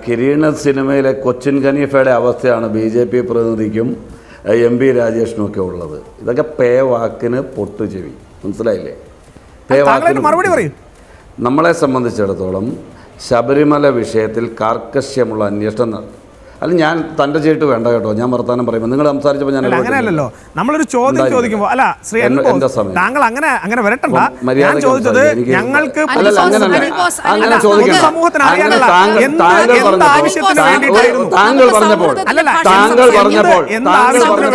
കിരീട സിനിമയിലെ കൊച്ചിൻ ഖനീഫയുടെ അവസ്ഥയാണ് BJP പ്രതിനിധിക്കും MP രാജേഷിനുമൊക്കെ ഉള്ളത്. ഇതൊക്കെ പേ വാക്കിന് പൊട്ടുചെവി, മനസ്സിലായില്ലേ? പേ വാക്കിന് മറുപടി പറയും. നമ്മളെ സംബന്ധിച്ചിടത്തോളം ശബരിമല വിഷയത്തിൽ കാർക്കശ്യമുള്ള അന്വേഷണം നടത്തും. അല്ല, ഞാൻ തൻ്റെ ചേട്ട് വേണ്ട കേട്ടോ, ഞാൻ വർത്താനം പറയുമ്പോൾ നിങ്ങൾ സംസാരിച്ചപ്പോൾ ഞാൻ അങ്ങനെയല്ലോ. നമ്മളൊരു ചോദ്യം ചോദിക്കുമ്പോൾ അല്ല ശ്രീ താങ്കൾ അങ്ങനെ വരട്ടണ്ട. ഞാൻ ചോദിച്ചത് ഞങ്ങൾക്ക് സമൂഹത്തിന് അറിയാനുള്ള എന്ത് ആവശ്യത്തിന്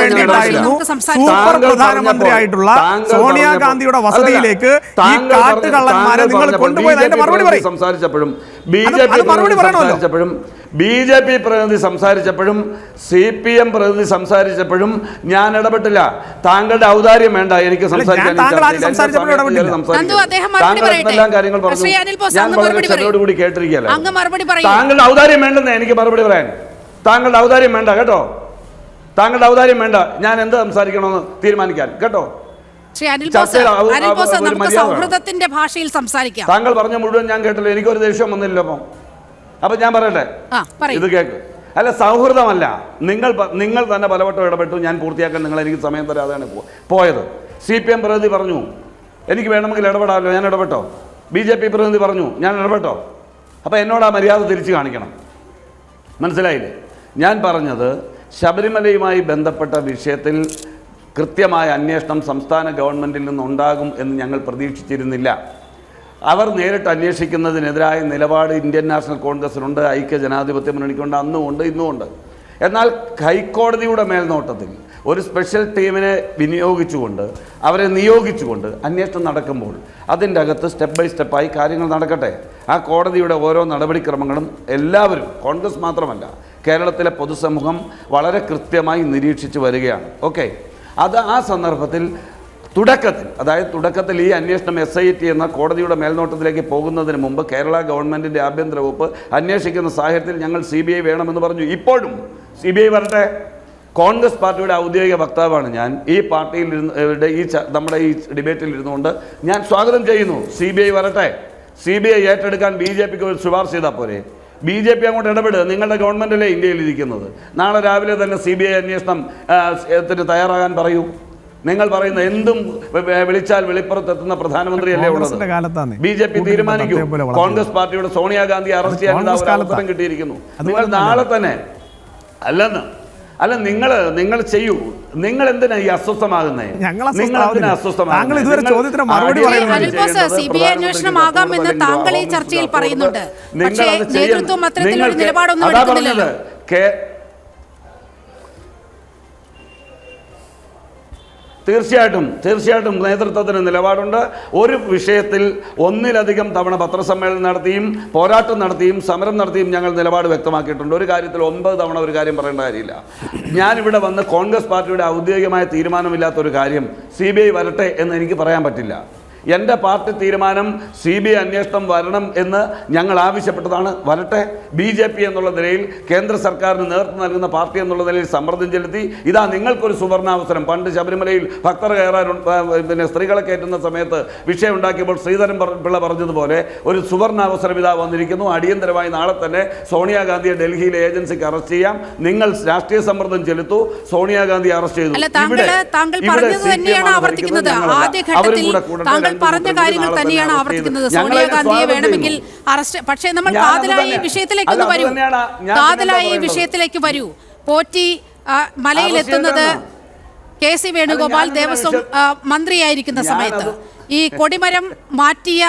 വേണ്ടിയിട്ടായിരുന്നു സൂപ്പർ പ്രധാനമന്ത്രിയായിട്ടും സോണിയാഗാന്ധിയുടെ വസതിയിലേക്ക് ഈ കാട്ടുകള്ളന്മാരെ നിങ്ങൾ കൊണ്ടുപോയത്? അതിന്റെ മറുപടി പറയും. സംസാരിച്ചപ്പോഴും BJP പ്രതിനിധി സംസാരിച്ചപ്പോഴും CPM പ്രതിനിധി സംസാരിച്ചപ്പോഴും ഞാൻ ഇടപെട്ടില്ല. താങ്കളുടെ ഔദാര്യം വേണ്ട എനിക്ക് സംസാരിക്കാൻ. കാര്യങ്ങൾ പറഞ്ഞു, ഞാൻ വളരെ ക്ഷമയോടുകൂടി കേട്ടിരിക്കുകയല്ല. താങ്കളുടെ ഔദാര്യം വേണ്ടെന്ന് എനിക്ക് മറുപടി പറയാൻ. താങ്കളുടെ ഔദാര്യം വേണ്ട കേട്ടോ, താങ്കളുടെ ഔദാര്യം വേണ്ട. ഞാൻ എന്ത് സംസാരിക്കണമെന്ന് തീരുമാനിക്കാൻ കേട്ടോ. താങ്കൾ പറഞ്ഞ മുഴുവൻ ഞാൻ കേട്ടല്ലോ, എനിക്കൊരു ദേഷ്യം വന്നില്ലല്ലോ. അപ്പൊ ഞാൻ പറയട്ടെ, ഇത് കേക്ക്. അല്ല, സൗഹൃദമല്ല. നിങ്ങൾ തന്നെ പലവട്ടം ഇടപെട്ടു, ഞാൻ പൂർത്തിയാക്കാൻ നിങ്ങൾ എനിക്ക് സമയം തരാതെയാണ് പോയത്. CPM പ്രതിനിധി പറഞ്ഞു എനിക്ക് വേണമെങ്കിൽ ഇടപെടാമല്ലോ, ഞാൻ ഇടപെട്ടോ. BJP പ്രതിനിധി പറഞ്ഞു ഞാൻ ഇടപെട്ടോ. അപ്പോൾ എന്നോട് ആ മര്യാദ തിരിച്ചു കാണിക്കണം, മനസ്സിലായില്ലേ? ഞാൻ പറഞ്ഞത് ശബരിമലയുമായി ബന്ധപ്പെട്ട വിഷയത്തിൽ കൃത്യമായ അന്വേഷണം സംസ്ഥാന ഗവൺമെൻറ്റിൽ നിന്നുണ്ടാകും എന്ന് ഞങ്ങൾ പ്രതീക്ഷിച്ചിരുന്നില്ല. അവർ നേരിട്ട് അന്വേഷിക്കുന്നതിനെതിരായ നിലപാട് ഇന്ത്യൻ നാഷണൽ കോൺഗ്രസിനുണ്ട്, ഐക്യ ജനാധിപത്യ മുന്നണിക്കുണ്ട്, അന്നുമുണ്ട് ഇന്നുമുണ്ട്. എന്നാൽ ഹൈക്കോടതിയുടെ മേൽനോട്ടത്തിൽ ഒരു സ്പെഷ്യൽ ടീമിനെ വിനിയോഗിച്ചുകൊണ്ട് അവരെ നിയോഗിച്ചുകൊണ്ട് അന്വേഷണം നടക്കുമ്പോൾ അതിൻ്റെ അകത്ത് സ്റ്റെപ്പ് ബൈ സ്റ്റെപ്പായി കാര്യങ്ങൾ നടക്കട്ടെ. ആ കോടതിയുടെ ഓരോ നടപടിക്രമങ്ങളും എല്ലാവരും, കോൺഗ്രസ് മാത്രമല്ല, കേരളത്തിലെ പൊതുസമൂഹം വളരെ കൃത്യമായി നിരീക്ഷിച്ച് വരികയാണ്. ഓക്കെ, അത് ആ സന്ദർഭത്തിൽ തുടക്കത്തിൽ ഈ അന്വേഷണം SIT എന്ന കോടതിയുടെ മേൽനോട്ടത്തിലേക്ക് പോകുന്നതിന് മുമ്പ് കേരള ഗവൺമെൻറ്റിൻ്റെ ആഭ്യന്തര വകുപ്പ് അന്വേഷിക്കുന്ന സാഹചര്യത്തിൽ ഞങ്ങൾ CBI വേണമെന്ന് പറഞ്ഞു. ഇപ്പോഴും CBI വരട്ടെ. കോൺഗ്രസ് പാർട്ടിയുടെ ഔദ്യോഗിക വക്താവാണ് ഞാൻ. ഈ പാർട്ടിയിൽ നമ്മുടെ ഈ ഡിബേറ്റിൽ ഇരുന്നുകൊണ്ട് ഞാൻ സ്വാഗതം ചെയ്യുന്നു. CBI വരട്ടെ. CBI ഏറ്റെടുക്കാൻ BJPക്ക് ഒരു ശുപാർശ ചെയ്താൽ പോരെ? BJP അങ്ങോട്ട് ഇടപെടുക. നിങ്ങളുടെ ഗവൺമെൻറ്റല്ലേ ഇന്ത്യയിൽ ഇരിക്കുന്നത്. നാളെ രാവിലെ തന്നെ CBI അന്വേഷണത്തിന് തയ്യാറാകാൻ പറയൂ. നിങ്ങൾ പറയുന്ന എന്തും വിളിച്ചാൽ വെളിപ്പുറത്തെത്തുന്ന പ്രധാനമന്ത്രിയല്ലേ ഉള്ളത്. BJP തീരുമാനിക്കൂ. കോൺഗ്രസ് പാർട്ടിയുടെ സോണിയാഗാന്ധി അറസ്റ്റ് ചെയ്യാനുള്ള അവസരം കിട്ടിയിരിക്കുന്നു. നിങ്ങൾ നാളെ തന്നെ നിങ്ങൾ ചെയ്യൂ. നിങ്ങൾ എന്തിനാ ഈ അസ്വസ്ഥമാകുന്നേ? നിങ്ങൾ എന്തിനാ അസ്വസ്ഥമാകുന്നത്? താങ്കൾ ഈ ചർച്ചയിൽ പറയുന്നുണ്ട്. പക്ഷേ നേതൃത്വം അത്തരത്തിലൊരു നിലപാടൊന്നും എടുക്കുന്നില്ലല്ലോ. തീർച്ചയായിട്ടും നേതൃത്വത്തിന് നിലപാടുണ്ട്. ഒരു വിഷയത്തിൽ ഒന്നിലധികം തവണ പത്രസമ്മേളനം നടത്തിയും പോരാട്ടം നടത്തിയും സമരം നടത്തിയും ഞങ്ങൾ നിലപാട് വ്യക്തമാക്കിയിട്ടുണ്ട്. ഒരു കാര്യത്തിൽ 9 തവണ ഒരു കാര്യം പറയേണ്ട കാര്യമില്ല. ഞാനിവിടെ വന്ന് കോൺഗ്രസ് പാർട്ടിയുടെ ഔദ്യോഗികമായ തീരുമാനമില്ലാത്തൊരു കാര്യം CBI വരട്ടെ എന്ന് എനിക്ക് പറയാൻ പറ്റില്ല. എൻ്റെ പാർട്ടി തീരുമാനം CBI അന്വേഷണം വരണം എന്ന് ഞങ്ങൾ ആവശ്യപ്പെട്ടതാണ്. വരട്ടെ. BJP എന്നുള്ള നിലയിൽ കേന്ദ്ര സർക്കാരിന് നേതൃത്വം നൽകുന്ന പാർട്ടി എന്നുള്ള നിലയിൽ സമ്മർദ്ദം ചെലുത്തി ഇതാ നിങ്ങൾക്കൊരു സുവർണാവസരം. പണ്ട് ശബരിമലയിൽ ഭക്തർ കയറാൻ സ്ത്രീകളെ കയറ്റുന്ന സമയത്ത് വിഷയം ഉണ്ടാക്കിയപ്പോൾ ശ്രീധരൻ പിള്ള പറഞ്ഞതുപോലെ ഒരു സുവർണാവസരം ഇതാ വന്നിരിക്കുന്നു. അടിയന്തരമായി നാളെ തന്നെ സോണിയാഗാന്ധിയെ ഡൽഹിയിലെ ഏജൻസിക്ക് അറസ്റ്റ് ചെയ്യാം. നിങ്ങൾ രാഷ്ട്രീയ സമ്മർദ്ദം ചെലുത്തു. സോണിയാഗാന്ധി അറസ്റ്റ് ചെയ്തു. പറഞ്ഞ കാര്യങ്ങൾ തന്നെയാണ് ആവർത്തിക്കുന്നത്. സോണിയാഗാന്ധിയെ വേണമെങ്കിൽ അറസ്റ്റ്. പക്ഷേ നമ്മൾ കാതലായ വിഷയത്തിലേക്ക് വരൂ. പോറ്റി മലയിലെത്തുന്നത് KC വേണുഗോപാൽ ദേവസ്വം മന്ത്രിയായിരിക്കുന്ന സമയത്ത് ഈ കൊടിമരം മാറ്റിയ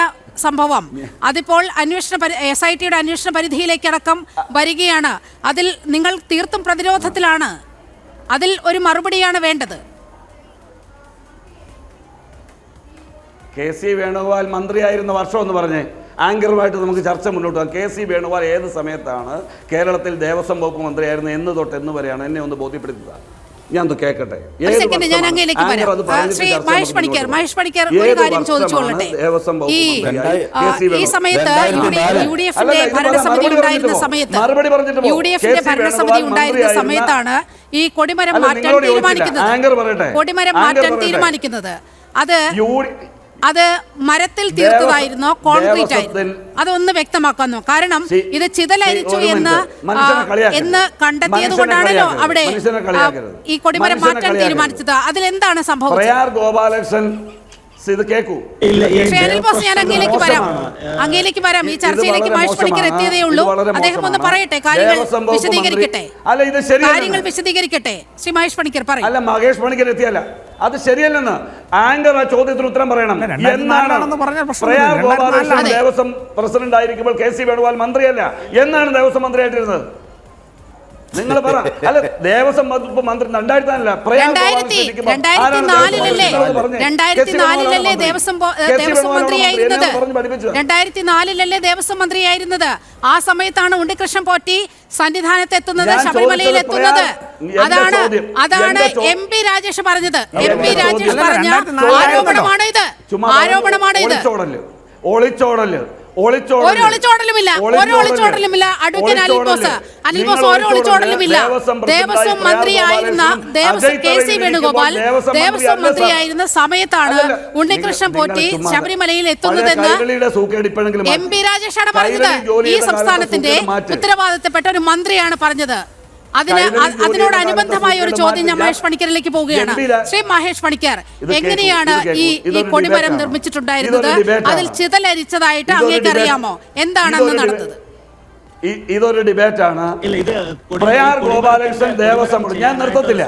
സംഭവം അതിപ്പോൾ SITയുടെ അന്വേഷണ പരിധിയിലേക്കടക്കം വരികയാണ്. അതിൽ നിങ്ങൾ തീർത്തും പ്രതിരോധത്തിലാണ്. അതിൽ ഒരു മറുപടിയാണ് വേണ്ടത്. KC വേണുഗോപാൽ മന്ത്രിയായിരുന്ന വർഷം എന്ന് പറഞ്ഞേ, ആങ്കറുമായിട്ട് നമുക്ക് ചർച്ച മുന്നോട്ട് പോകാം. KC വേണുഗോപാൽ ഏത് സമയത്താണ് കേരളത്തിൽ ദേവസ്വം വകുപ്പ് മന്ത്രിയായിരുന്നു എന്ന് തൊട്ട് എന്ന് വരെയാണ് എന്നെ ഒന്ന് ബോധ്യപ്പെടുത്തുക. ഞാൻ കേൾക്കട്ടെ. മഹേഷ് പണിക്കർ ഒരു കാര്യം ചോദിച്ചുകൊള്ളട്ടെ. ഈ സമയത്ത് UDFന്റെ ഭരണസമിതി ഉണ്ടായിരുന്ന സമയത്താണ് ഈ കൊടിമരം മാറ്റാൻ തീരുമാനിക്കുന്നത്. അത് അത് മരത്തിൽ തീർത്തതായിരുന്നോ കോൺക്രീറ്റ് ആയിരുന്നു? അതൊന്ന് വ്യക്തമാക്കാന്നോ? കാരണം ഇത് ചിതലരിച്ചു എന്ന് കണ്ടെത്തിയത് കൊണ്ടാണല്ലോ അവിടെ ഈ കൊടിമരം മാറ്റാൻ തീരുമാനിച്ചത്. അതിലെന്താണ് സംഭവം? ഗോപാലകൃഷ്ണൻ ഇത് കേൾക്കൂ. ഞാൻ അങ്ങയിലേക്ക് വരാം. ഈ ചർച്ചയിലേക്ക് മഹേഷ് പണിക്കർ എത്തിയതേ ഉള്ളൂ. അദ്ദേഹം ഒന്ന് പറയട്ടെ, കാര്യങ്ങൾ വിശദീകരിക്കട്ടെ. ശ്രീ മഹേഷ് പണിക്കർ പറയും. അല്ല, മഹേഷ് പണിക്കർ എത്തിയല്ല, അത് ശരിയല്ലെന്ന് ആങ്കർ ആ ചോദ്യത്തിന് ഉത്തരം പറയണം. എന്നാണ് പ്രയാർ ഗോപാലകൃഷ്ണൻ ദേവസ്വം പ്രസിഡന്റ് ആയിരിക്കുമ്പോൾ കെ സി വേണുഗോപാൽ മന്ത്രിയല്ല? എന്നാണ് ദേവസ്വം മന്ത്രിയായിട്ടിരുന്നത്? നിങ്ങൾ പറ. അല്ല, ദേവസ്വം വകുപ്പ് മന്ത്രി 2004-ലല്ലേ ദേവസ്വം മന്ത്രിയായിരുന്നത്? 2004-ലല്ലേ ദേവസ്വം മന്ത്രിയായിരുന്നത്? ആ സമയത്താണ് ഉണ്ണികൃഷ്ണൻ പോറ്റി സന്നിധാനത്ത് എത്തുന്നത്, ശബരിമലയിൽ എത്തുന്നത്. അതാണ് എം പി രാജേഷ് പറഞ്ഞത്. എം പി രാജേഷ് പറഞ്ഞ ആരോപണമാണ് ഇത്. ഒളിച്ചോടലുമില്ല. അഡ്വക്കേറ്റ് അനിൽ ബോസ് ഒളിച്ചോടലുമില്ല. ദേവസ്വം മന്ത്രിയായിരുന്ന കെ സി വേണുഗോപാൽ ദേവസ്വം മന്ത്രിയായിരുന്ന സമയത്താണ് ഉണ്ണികൃഷ്ണൻ പോറ്റി ശബരിമലയിൽ എത്തുന്നതെന്ന് എം പി രാജേഷാണ് പറഞ്ഞത്. ഈ സംസ്ഥാനത്തിന്റെ ഉത്തരവാദിത്തപ്പെട്ട ഒരു മന്ത്രിയാണ് പറഞ്ഞത്. അതിനോടനുബന്ധമായ ഒരു ചോദ്യം ഞാൻ മഹേഷ് പണിക്കറിലേക്ക് പോവുകയാണ്. ശ്രീ മഹേഷ് പണിക്കർ, എങ്ങനെയാണ് ഈ കൊടിമരം നിർമ്മിച്ചിട്ടുണ്ടായിരുന്നത്? അതിൽ ചിതലരിച്ചതായിട്ട് അങ്ങേക്ക് അറിയാമോ? എന്താണെന്ന് നടന്നത്? ഇതൊരു ഡിബേറ്റാണ്. പ്രയാർ ഗോപാലകൃഷ്ണൻ ദേവസ്വം ഞാൻ നിർത്തത്തില്ല.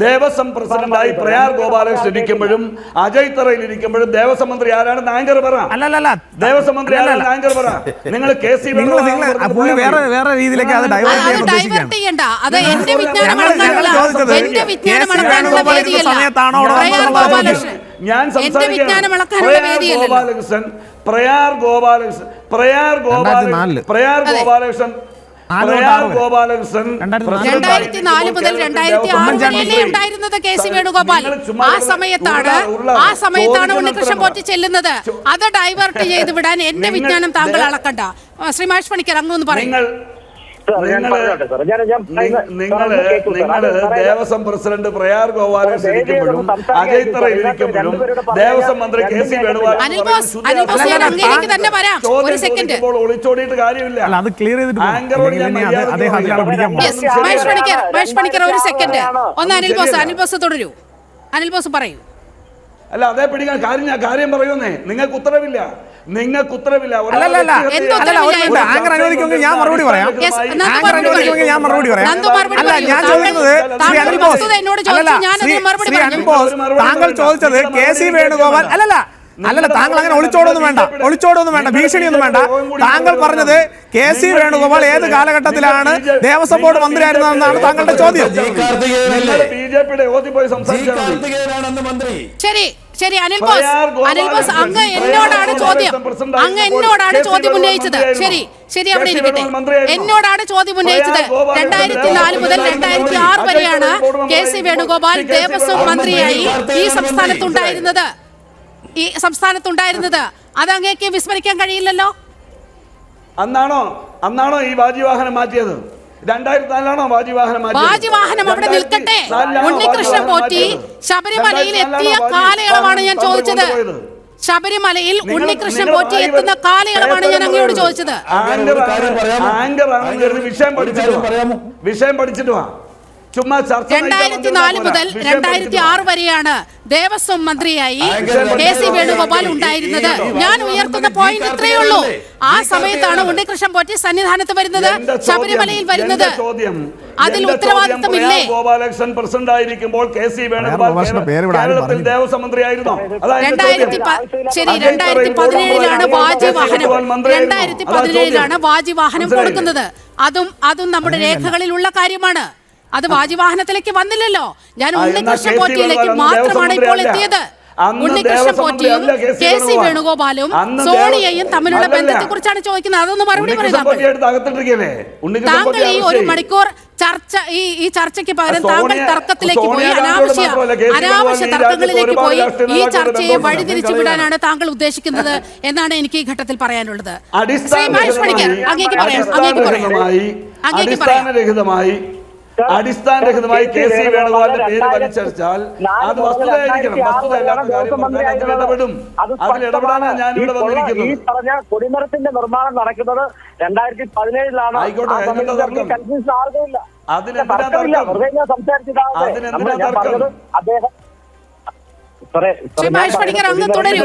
ദേവസ്വം പ്രസിഡന്റായി പ്രയാർ ഗോപാലകൃഷ്ണൻ ഇരിക്കുമ്പോഴും അജയ് തറയിൽ ഇരിക്കുമ്പോഴും ദേവസ്വം മന്ത്രി ആരാണെന്ന് ആങ്കർ പറ. ദേവസ്വം മന്ത്രി ആരാണെന്ന് ആങ്കർ പറ. നിങ്ങൾ കെ സി വേറെ രീതിയിലേക്ക് അത് ഡൈവേർട്ട് ചെയ്യണ്ട. അത് എന്റെ വിജ്ഞാനമളക്കാനുള്ള വേദിയല്ല. ഞാൻ ഗോപാലകൃഷ്ണൻ പ്രയാർ ഗോപാലകൃഷ്ണൻ 2004 മുതൽ 2006 വരെയല്ലേ ഉണ്ടായിരുന്നത് കെ സി വേണുഗോപാൽ? ആ സമയത്താണ് ഉണ്ണികൃഷ്ണൻ പോറ്റി ചെല്ലുന്നത്. അത് ഡൈവേർട്ട് ചെയ്ത് വിടാൻ എന്റെ വിജ്ഞാനം താങ്കൾ അളക്കണ്ട. ശ്രീ മഹേഷ് പണിക്കർ, അങ്ങൊന്ന് പറയും. നിങ്ങള് ദേവസ്വം പ്രസിഡന്റ് പ്രയാർ ഗോപാലകൃഷ്ണൻ ഇരിക്കുമ്പോഴും അജയ് തറയിൽ ഇരിക്കുമ്പോഴും ദേവസ്വം മന്ത്രി കെ സി വേണുഗോപാൽ ഒളിച്ചോടിയിട്ട് കാര്യമില്ല. ഒരു സെക്കൻഡ് ഒന്ന് അനിൽ ബോസ് തുടരൂ. അനിൽ ബോസ് പറയൂ. അല്ല, അതേ പിടിക്കാൻ കാര്യം പറയുന്നേ. നിങ്ങൾക്ക് ഉത്തരവില്ല. ഞാൻ മറുപടി പറയാം. താങ്കൾ ചോദിച്ചത് കെ സി വേണുഗോപാൽ അല്ലല്ല, താങ്കൾ അങ്ങനെ ഒളിച്ചോടൊന്നും വേണ്ട, ഭീഷണിയൊന്നും വേണ്ട. താങ്കൾ പറഞ്ഞത് കെ സി വേണുഗോപാൽ ഏത് കാലഘട്ടത്തിലാണ് ദേവസ്വം ബോർഡ് മന്ത്രിയായിരുന്നതെന്നാണ് താങ്കളുടെ ചോദ്യം. ശരി അനിൽ ബോസ് അങ്ങ് എന്നോടാണ് ചോദ്യം ഉന്നയിച്ചത്. ശരി അവിടെ ഇരിക്കട്ടെ. എന്നോടാണ് ചോദ്യം ഉന്നയിച്ചത്. 2004 മുതൽ 2006 വരെയാണ് കെ സി വേണുഗോപാൽ ദേവസ്വം മന്ത്രിയായി ഈ സംസ്ഥാനത്തുണ്ടായിരുന്നത്. അത് അങ്ങേക്ക് വിസ്മരിക്കാൻ കഴിയില്ലല്ലോ. അന്നാണോ ഈ വാജിവാഹനം മാറ്റിയത്? 2004 വാജിവാഹനം അവിടെ നിൽക്കട്ടെ. ഉണ്ണികൃഷ്ണൻ പോറ്റി ശബരിമലയിൽ എത്തിയ കാലയളവാണ് ഞാൻ ചോദിച്ചത്. ശബരിമലയിൽ ഉണ്ണികൃഷ്ണൻ പോറ്റി എത്തുന്ന കാലയളവാണ് ഞാൻ അങ്ങയോട് ചോദിച്ചത്. വിഷയം പഠിച്ചിട്ട് വാ. 2004 മുതൽ 2006 വരെയാണ് ദേവസ്വം മന്ത്രിയായി കെ സി വേണുഗോപാൽ ഉണ്ടായിരുന്നത്. ഞാൻ ഉയർത്തുന്ന പോയിന്റ് ഇത്രയേ ഉള്ളൂ. ആ സമയത്താണ് ഉണ്ണികൃഷ്ണൻ പോറ്റി സന്നിധാനത്ത് വരുന്നത്, ശബരിമലയിൽ വരുന്നത്. അതിൽ ഉത്തരവാദിത്തമില്ലേ? ഗോപാലകൃഷ്ണൻ പ്രസിഡന്റ് ആയിരിക്കുമ്പോൾ കെ സി വേണുഗോപാൽ കേരളത്തിൽ ദേവസ്വം മന്ത്രിയായിരുന്നു. 2017 വാജിവാഹനം കൊടുക്കുന്നത്. അതും നമ്മുടെ രേഖകളിലുള്ള കാര്യമാണ്. അത് വാജിവാഹനത്തിലേക്ക് വന്നില്ലല്ലോ. ഞാൻ ഉണ്ണികൃഷ്ണൻ പോറ്റിയിലേക്ക് മാത്രമാണ് ഇപ്പോൾ എത്തിയത്. ഉണ്ണികൃഷ്ണൻ പോറ്റിയും കെ സി വേണുഗോപാലും സോണിയയും തമ്മിലുള്ള ബന്ധത്തെ കുറിച്ചാണ് ചോദിക്കുന്നത്. അതൊന്ന് മറുപടി പറയാം. താങ്കൾ ഈ 1 മണിക്കൂർ ഈ ചർച്ചയ്ക്ക് പകരം താങ്കൾ തർക്കത്തിലേക്ക് പോയി, അനാവശ്യ തർക്കങ്ങളിലേക്ക് പോയി ഈ ചർച്ചയെ വഴിതിരിച്ചു വിടാനാണ് താങ്കൾ ഉദ്ദേശിക്കുന്നത് എന്നാണ് എനിക്ക് ഈ ഘട്ടത്തിൽ പറയാനുള്ളത്. ശ്രീ മഹേഷ് പണിക്കർ, അങ്ങേക്ക് പറയാം. അടിസ്ഥാനരഹിതമായി കെ സി വേണുഗോപാലിന്റെ പേര് വലിച്ചടിച്ചാൽ അത് വസ്തുതയായിരിക്കണം. വസ്തുതയല്ലാത്ത കാര്യം ഇടപെടും. അതിൽ ഇടപെടാനാണ് ഞാൻ ഇവിടെ വന്നിരിക്കുന്നത്. ഈ പറഞ്ഞ കൊടിമരത്തിന്റെ നിർമ്മാണം നടക്കുന്നത് 2017 ആയിക്കോട്ടെ, അതിനെന്താ തർക്കം? അതിനെന്തിനാ തർക്കം? അദ്ദേഹം ശ്രീ മഹേഷ് പണിക്കർ അങ്ങ് തുടരൂ.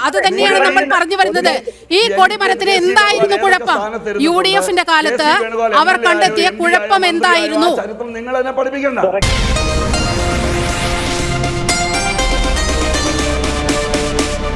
അത് തന്നെയാണ് നമ്മൾ പറഞ്ഞു വരുന്നത്. ഈ കൊടിമരത്തിന് എന്തായിരുന്നു കുഴപ്പം? UDF-ന്റെ കാലത്ത് അവർ കണ്ടെത്തിയ കുഴപ്പം എന്തായിരുന്നു? ചരിത്രം നിങ്ങൾ എന്നെ പഠിപ്പിക്കണ്ട.